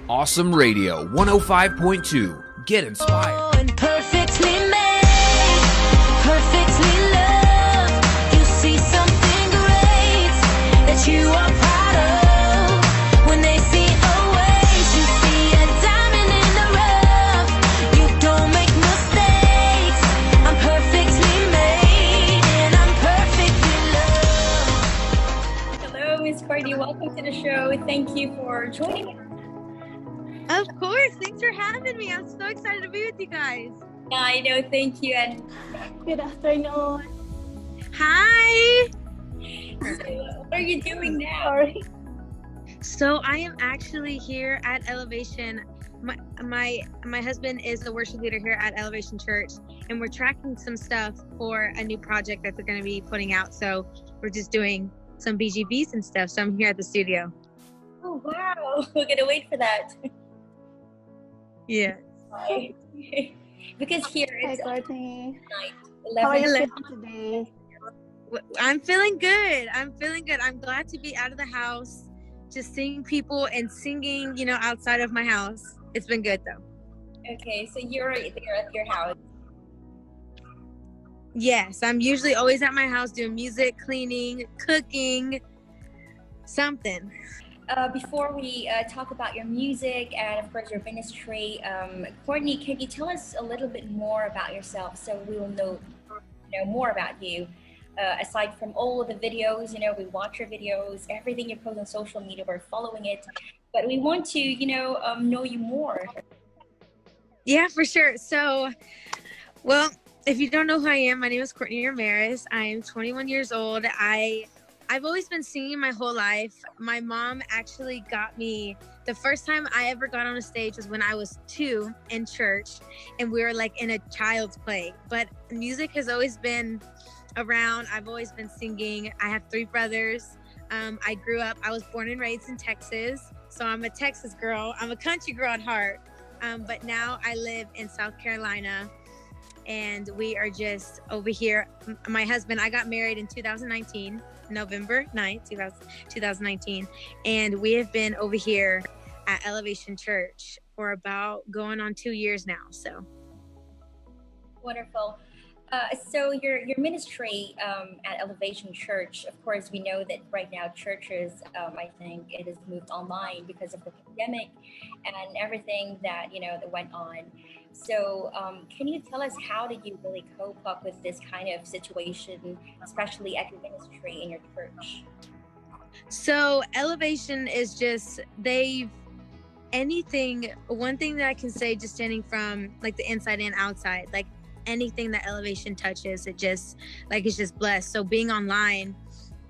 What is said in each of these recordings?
Awesome Radio 105.2. Get inspired. And perfectly made, perfectly loved. You see something great that you are proud of. When they see a ways, you see a diamond in the rough. You don't make mistakes. I'm perfectly made and I'm perfectly loved. Hello, Miss Courtnie. Welcome to the show. Thank you for joining us. Of course. Thanks for having me. I'm so excited to be with you guys. Yeah, I know. Thank you. And Good afternoon. Hi. what are you doing now? Sorry. So I am actually here at Elevation. My husband is the worship leader here at Elevation Church, and we're tracking some stuff for a new project that they're going to be putting out. So we're just doing some BGVs and stuff. So I'm here at the studio. Oh, wow. We're going to wait for that. Yeah. Because here Hi, it's Courtnie. night, How are 11. you feeling today? I'm feeling good. I'm glad to be out of the house, just seeing people and singing, outside of my house. It's been good though. Okay, so you're there at your house. Yes, I'm usually always at my house doing music, cleaning, cooking, something. Before we talk about your music and, of course, your ministry, Courtnie, can you tell us a little bit more about yourself so we will know more about you? Aside from all of the videos, we watch your videos, everything you post on social media, we're following it. But we want to, know you more. Yeah, for sure. So, well, if you don't know who I am, my name is Courtnie Ramirez. I am 21 years old. I've always been singing my whole life. My mom actually got me, the first time I ever got on a stage was when I was 2 in church, and we were like in a child's play. But music has always been around. I've always been singing. I have 3 brothers. I was born and raised in Texas. So I'm a Texas girl. I'm a country girl at heart. But now I live in South Carolina, and we are just over here. My husband, I got married in 2019. November 9th, 2019. And we have been over here at Elevation Church for about going on 2 years now. So Wonderful. So your ministry at Elevation Church, of course, we know that right now churches, I think it has moved online because of the pandemic and everything that, that went on. So can you tell us, how did you really cope up with this kind of situation, especially at your ministry in your church? So Elevation is just, one thing that I can say, just standing from like the inside and outside, like anything that Elevation touches, it's just blessed. So being online,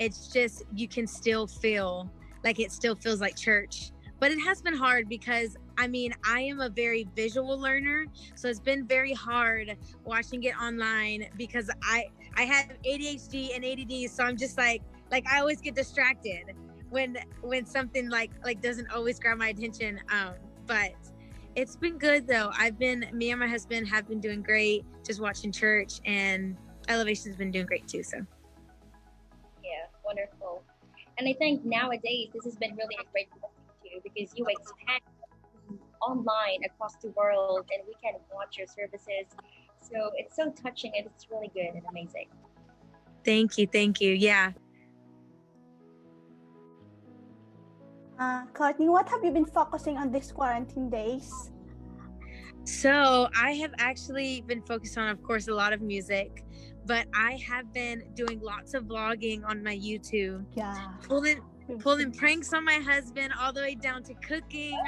it's just, you can still feel like it still feels like church. But it has been hard because, I am a very visual learner. So it's been very hard watching it online because I have ADHD and ADD. So I'm just like I always get distracted when something like doesn't always grab my attention. But it's been good though. Me and my husband have been doing great, just watching church, and Elevation's been doing great too. So. Yeah, wonderful. And I think nowadays this has been really a great blessing too, because you expand online across the world and we can watch your services. So it's so touching and it's really good and amazing. Thank you. Yeah. Courtnie, what have you been focusing on these quarantine days? So I have actually been focused on, of course, a lot of music, but I have been doing lots of vlogging on my YouTube. Yeah. Pulling pranks on my husband, all the way down to cooking,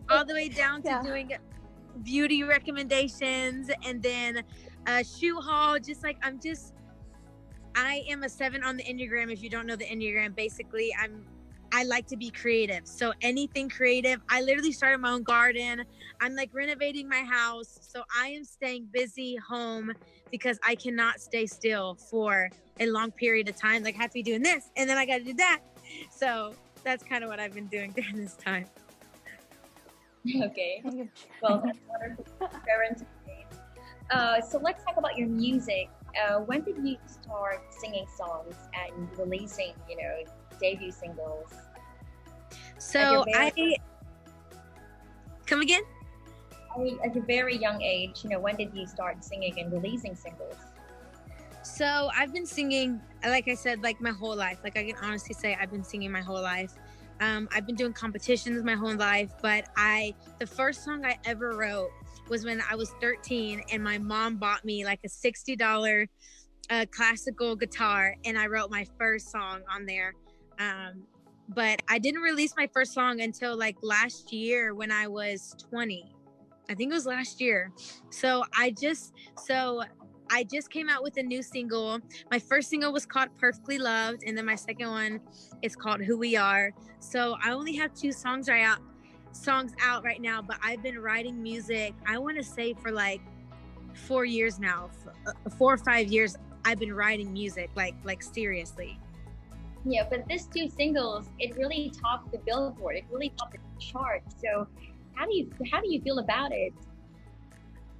all the way down to doing beauty recommendations, and then a shoe haul. I am a 7 on the Enneagram. If you don't know the Enneagram, basically I like to be creative. So anything creative. I literally started my own garden. I'm like renovating my house. So I am staying busy home because I cannot stay still for a long period of time. Like I have to be doing this and then I got to do that. So that's kind of what I've been doing during this time. Okay. Well, that's wonderful. So let's talk about your music. When did you start singing songs and releasing, debut singles? So Come again? I mean, at a very young age, when did you start singing and releasing singles? So I've been singing, like I said, like my whole life. Like I can honestly say I've been singing my whole life. I've been doing competitions my whole life, but the first song I ever wrote was when I was 13, and my mom bought me like a $60 classical guitar, and I wrote my first song on there. But I didn't release my first song until like last year when I was 20. I think it was last year. So I just came out with a new single. My first single was called Perfectly Loved, and then my second one is called Who We Are. So I only have 2 songs out right now, but I've been writing music, I want to say for like 4 years now, 4 or 5 years. I've been writing music, like seriously. Yeah, but these 2 singles, it really topped the Billboard. It really topped the chart. So how do you feel about it?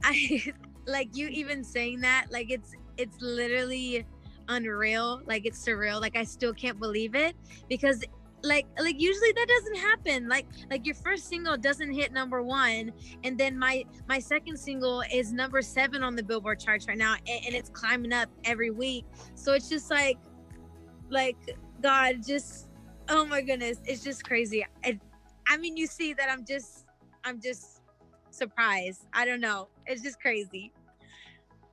I like you even saying that, like it's literally unreal, like it's surreal. Like I still can't believe it, because like usually that doesn't happen. Like your first single doesn't hit #1, and then my second single is #7 on the Billboard charts right now, and it's climbing up every week. So it's just like God, just, oh my goodness, it's just crazy. I mean, you see that I'm just surprised. I don't know, it's just crazy.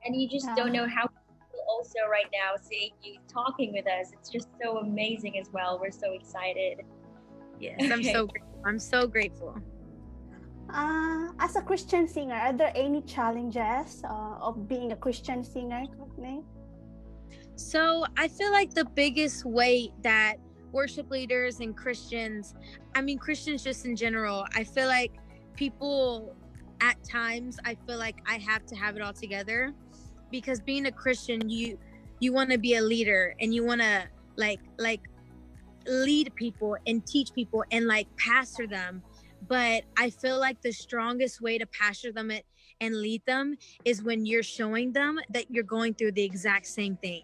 And you just don't know how people also right now seeing you talking with us. It's just so amazing as well. We're so excited. Yes, I'm so grateful. As a Christian singer, are there any challenges of being a Christian singer, Courtnie? So I feel like the biggest weight that worship leaders and Christians just in general, I feel like people at times, I feel like I have to have it all together, because being a Christian, you want to be a leader, and you want to like lead people and teach people and like pastor them. But I feel like the strongest way to pastor them and lead them is when you're showing them that you're going through the exact same thing.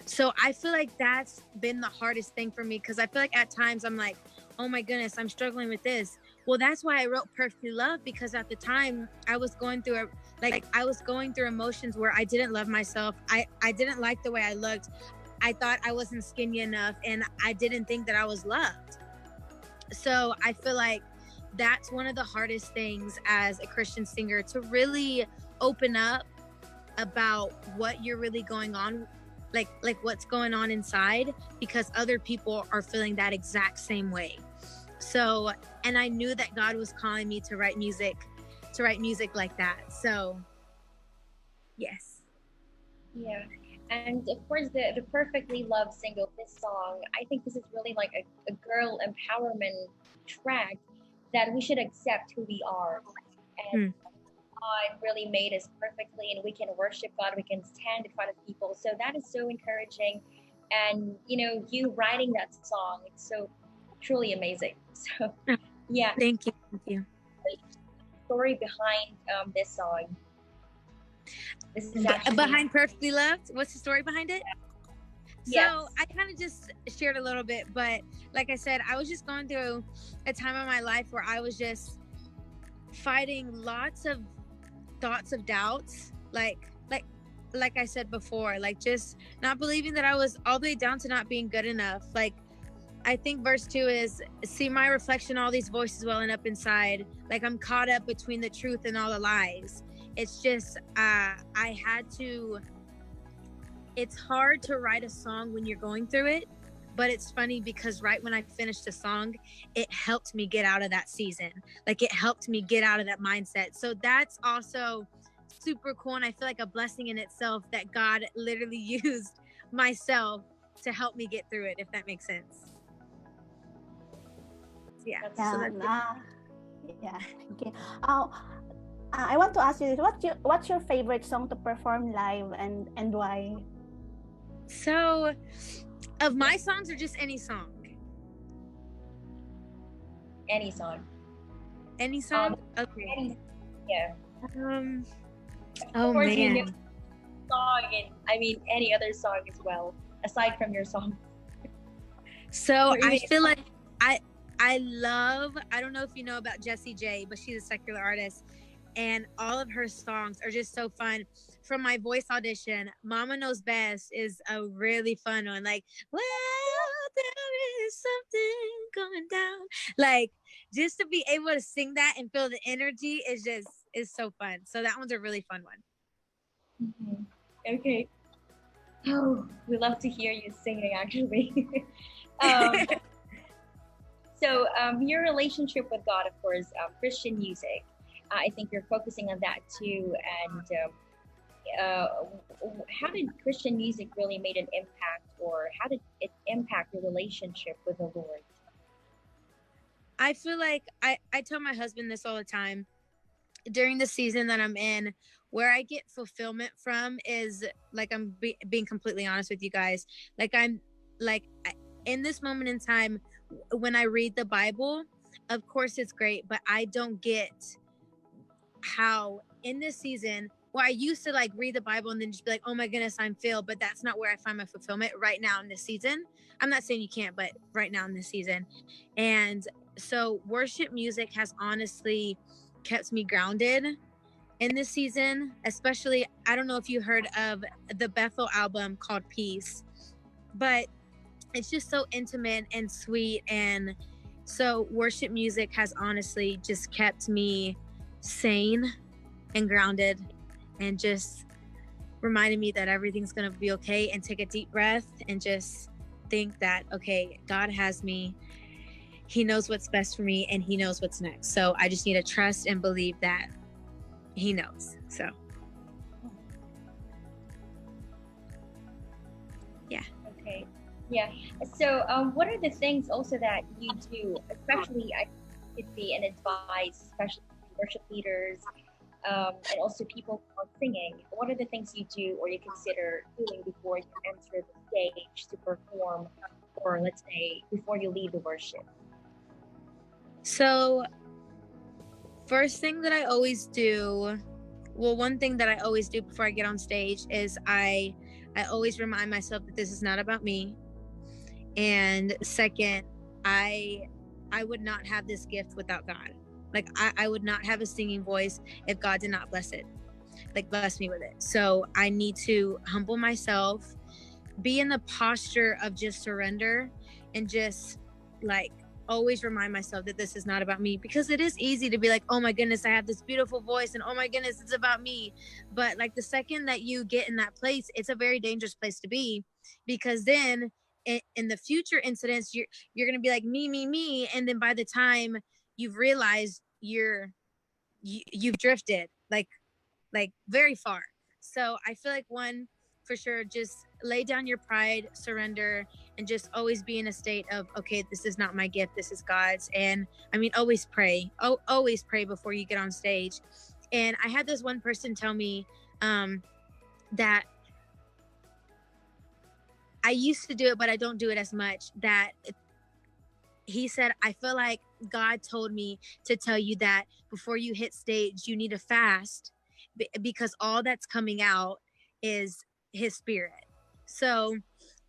So I feel like that's been the hardest thing for me, because I feel like at times I'm like, oh my goodness, I'm struggling with this. Well, that's why I wrote Perfectly Loved, because at the time I was going through emotions where I didn't love myself. I didn't like the way I looked. I thought I wasn't skinny enough, and I didn't think that I was loved. So I feel like that's one of the hardest things as a Christian singer, to really open up about what you're really going on, like what's going on inside, because other people are feeling that exact same way. So, and I knew that God was calling me to write music like that. So yes. Yeah. And of course, the Perfectly Loved single, this song, I think this is really like a girl empowerment track, that we should accept who we are. And God really made us perfectly, and we can worship God, we can stand in front of people. So that is so encouraging. And, you writing that song, it's so truly amazing. So, yeah. Thank you. Story behind this song. This is behind Perfectly Loved. What's the story behind it? Yes. So I kind of just shared a little bit, but like I said, I was just going through a time in my life where I was just fighting lots of thoughts of doubts, like I said before, like just not believing that I was all the way down to not being good enough. Like I think verse 2 is, see my reflection, all these voices welling up inside, like I'm caught up between the truth and all the lies. It's just it's hard to write a song when you're going through it, but it's funny because right when I finished the song, it helped me get out of that season. Like it helped me get out of that mindset. So that's also super cool, and I feel like a blessing in itself that God literally used myself to help me get through it, if that makes sense. Yeah. Yeah. Okay. I want to ask you this. What's your favorite song to perform live, and why? So, of my songs or just any song? Any song. Any song? Okay. Yeah. Oh man. Song, and any other song as well, aside from your song. So I feel like I don't know if you know about Jessie J, but she's a secular artist. And all of her songs are just so fun. From my voice audition, Mama Knows Best is a really fun one. Like, well, there is something going down. Like, just to be able to sing that and feel the energy is so fun. So that one's a really fun one. Mm-hmm. Okay. Oh, we love to hear you singing, actually. um, your relationship with God, of course, Christian music. I think you're focusing on that too. And how did Christian music really made an impact, or how did it impact your relationship with the Lord? I feel like I tell my husband this all the time. During the season that I'm in, where I get fulfillment from is, like, I'm being completely honest with you guys. Like, in this moment in time, when I read the Bible, of course it's great, but I don't get how in this season, where I used to like read the Bible and then just be like, oh my goodness, I'm filled, but that's not where I find my fulfillment right now in this season. I'm not saying you can't, but right now in this season. And so worship music has honestly kept me grounded in this season, especially. I don't know if you heard of the Bethel album called Peace, but it's just so intimate and sweet. And so worship music has honestly just kept me sane and grounded, and just reminded me that everything's going to be okay, and take a deep breath and just think that, okay, God has me. He knows what's best for me, and he knows what's next. So I just need to trust and believe that he knows. So yeah. Okay. Yeah. So what are the things also that you do, especially I could be an advice, especially worship leaders, and also people who are singing? What are the things you do or you consider doing before you enter the stage to perform, or let's say before you lead the worship? So first thing that I always do, one thing that I always do before I get on stage is I always remind myself that this is not about me. And second, I would not have this gift without God. Like, I would not have a singing voice if God did not bless me with it. So I need to humble myself, be in the posture of just surrender, and just like always remind myself that this is not about me, because it is easy to be like, oh my goodness, I have this beautiful voice, and oh my goodness, it's about me. But like, the second that you get in that place, it's a very dangerous place to be, because then in the future incidents, you're going to be like me. And then by the time you've realized you've drifted like very far. So I feel like, one, for sure, just lay down your pride, surrender, and just always be in a state of, okay, this is not my gift, this is God's. And I mean, always pray. Always pray before you get on stage. And I had this one person tell me that I used to do it, but I don't do it as much. That he said, I feel like God told me to tell you that before you hit stage, you need to fast, because all that's coming out is his spirit. So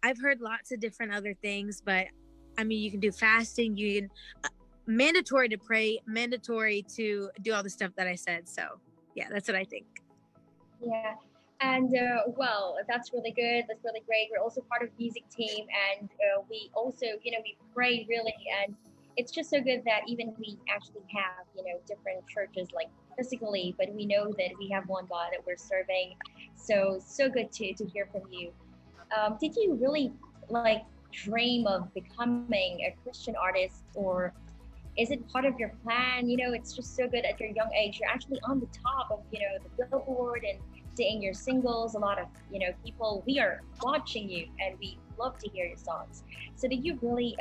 I've heard lots of different other things, but I mean, you can do fasting, you can mandatory to pray, mandatory to do all the stuff that I said. So yeah, that's what I think. Yeah. And well, that's really good. That's really great. We're also part of the music team, and we also, we pray really, and it's just so good that even we actually have, different churches like physically, but we know that we have one God that we're serving. So good to hear from you. Did you really dream of becoming a Christian artist, or is it part of your plan? It's just so good at your young age. You're actually on the top of, the Billboard and seeing your singles. A lot of, people, we are watching you, and we love to hear your songs. So did you really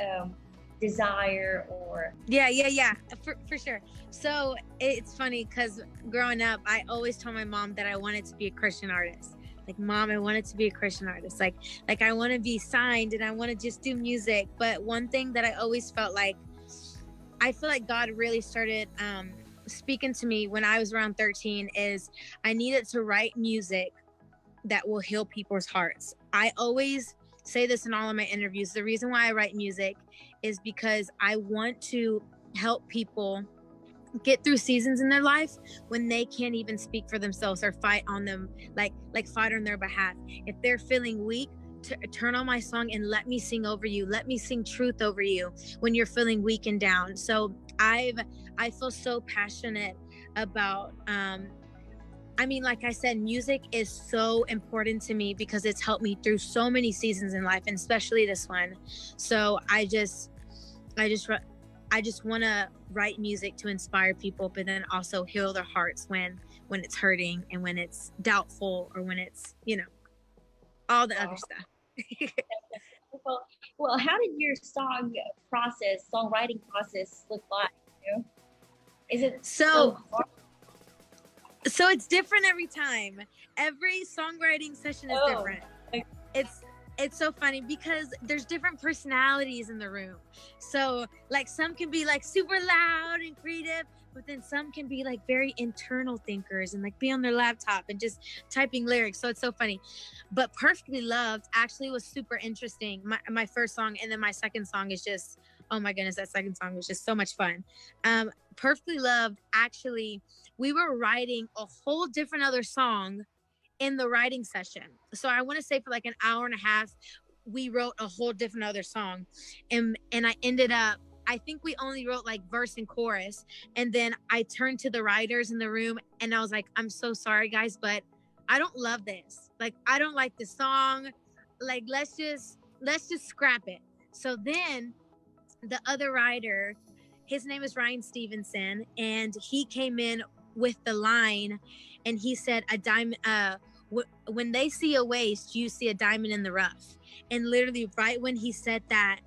desire, or? Yeah, for sure. So it's funny, because growing up, I always told my mom that I wanted to be a Christian artist. Like, Mom, I wanted to be a Christian artist. Like I want to be signed, and I want to just do music. But one thing that I always felt like, I feel like God really started speaking to me when I was around 13, is I needed to write music that will heal people's hearts. I always say this in all of my interviews. The reason why I write music is because I want to help people get through seasons in their life when they can't even speak for themselves or fight on them, like fight on their behalf. If they're feeling weak, turn on my song and let me sing over you. Let me sing truth over you when you're feeling weak and down. So I feel so passionate about I mean, like I said, music is so important to me because it's helped me through so many seasons in life, and especially this one. So I just want to write music to inspire people, but then also heal their hearts when it's hurting and when it's doubtful or when it's, you know, all the other stuff. Well, how did your songwriting process look like? You know? Is it So hard? it's different every time. Every songwriting session is different. Okay. It's so funny because there's different personalities in the room. So like some can be like super loud and creative, but then some can be like very internal thinkers and like be on their laptop and just typing lyrics. So it's so funny. But Perfectly Loved actually was super interesting. My first song, and then my second song is just, oh my goodness, that second song was just so much fun. Perfectly Loved, actually, we were writing a whole different other song in the writing session. So I want to say for like an hour and a half, we wrote a whole different other song. And I ended up, I think we only wrote like verse and chorus. And then I turned to the writers in the room and I was like, I'm so sorry guys, but I don't love this. Like, I don't like the song. Like, let's just scrap it. So then the other writer, his name is Ryan Stevenson, and he came in with the line, and he said, "A diamond. When they see a waist, you see a diamond in the rough." And literally, right when he said that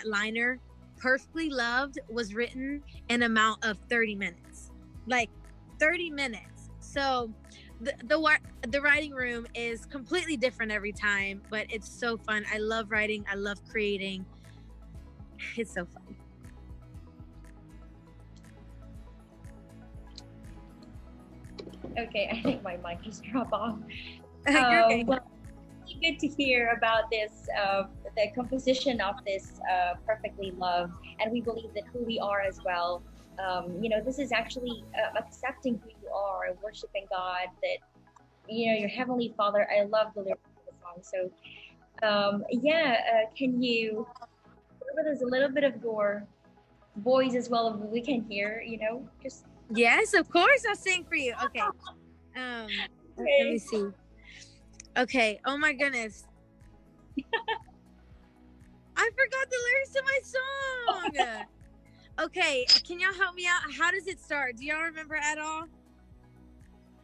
liner, "Perfectly Loved" was written in an amount of 30 minutes, like 30 minutes. So the writing room is completely different every time, but it's so fun. I love writing. I love creating. It's so fun. Okay, I think my mic just dropped off. Okay. Well, it's good to hear about this, the composition of this Perfectly Loved, and we believe that who we are as well. You know, this is actually accepting who you are, worshiping God, that, you know, your Heavenly Father. I love the lyrics of the song. So, can you share with us a little bit of your voice as well, if we can hear, you know, just... Yes, of course, I'll sing for you. Okay. Let me see. Okay. Oh my goodness. I forgot the lyrics to my song. Okay, can y'all help me out? How does it start? Do y'all remember at all?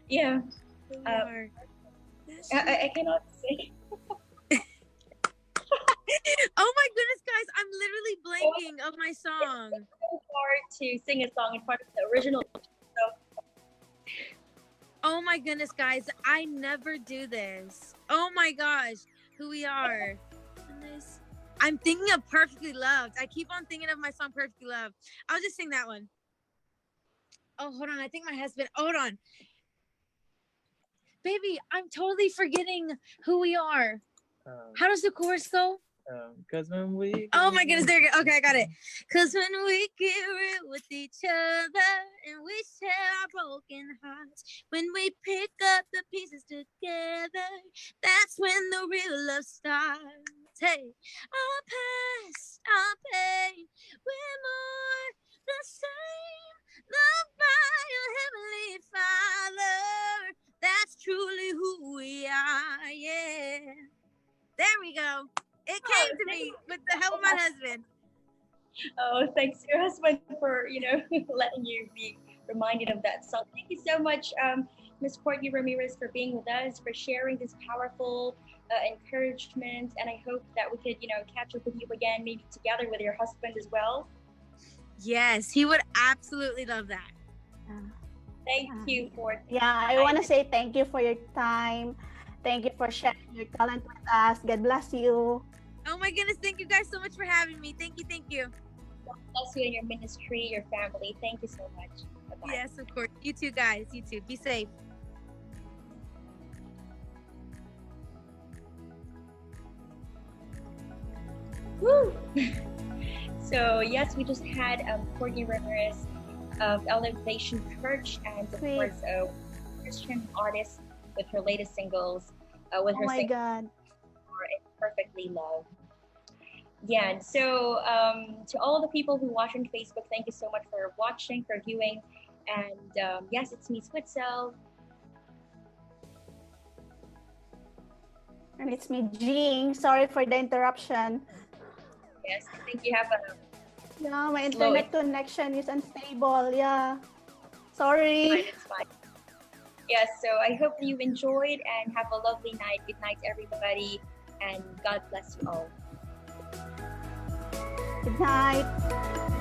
Yeah. Who we I cannot sing. Oh my goodness, guys, I'm literally blanking of my song. It's so hard to sing a song in front of the original. So. Oh my goodness, guys, I never do this. Oh my gosh, who we are. I'm thinking of Perfectly Loved. I keep on thinking of my song Perfectly Loved. I'll just sing that one. Oh, hold on. I think my husband, hold on. Baby, I'm totally forgetting who we are. How does the chorus go? Cause when we... Oh my goodness, there you go. Okay, I got it. Cause when we get real with each other and we share our broken hearts, when we pick up the pieces together, that's when the real love starts. Hey, our past, our pain, we're more the same. Loved by your Heavenly Father, that's truly who we are. Yeah, there we go. It came to me with the help of my husband. Oh, thanks to your husband for, you know, letting you be reminded of that song. Thank you so much, Ms. Courtnie Ramirez, for being with us, for sharing this powerful encouragement. And I hope that we could, you know, catch up with you again, maybe together with your husband as well. Yes, he would absolutely love that. Thank you for... Yeah, I want to say thank you for your time. Thank you for sharing your talent with us. God bless you. Oh my goodness, thank you guys so much for having me. Thank you. God bless you and your ministry, your family. Thank you so much. Bye-bye. Yes, of course. You too, guys. You too. Be safe. Woo! So yes, we just had Courtnie Ramirez of Elevation Church, and of Sweet. course a Christian artist with her latest singles, with Oh her my single God. Perfectly Love. Yeah, and so to all the people who watch on Facebook, thank you so much for watching, for viewing. And yes, it's me, Switzel. And it's me, Jing. Sorry for the interruption. Yes, I think you have a Yeah, my Slow internet connection is unstable. Yeah. Sorry. it's fine. Yes, so I hope you enjoyed and have a lovely night. Good night, everybody, and God bless you all. Good night.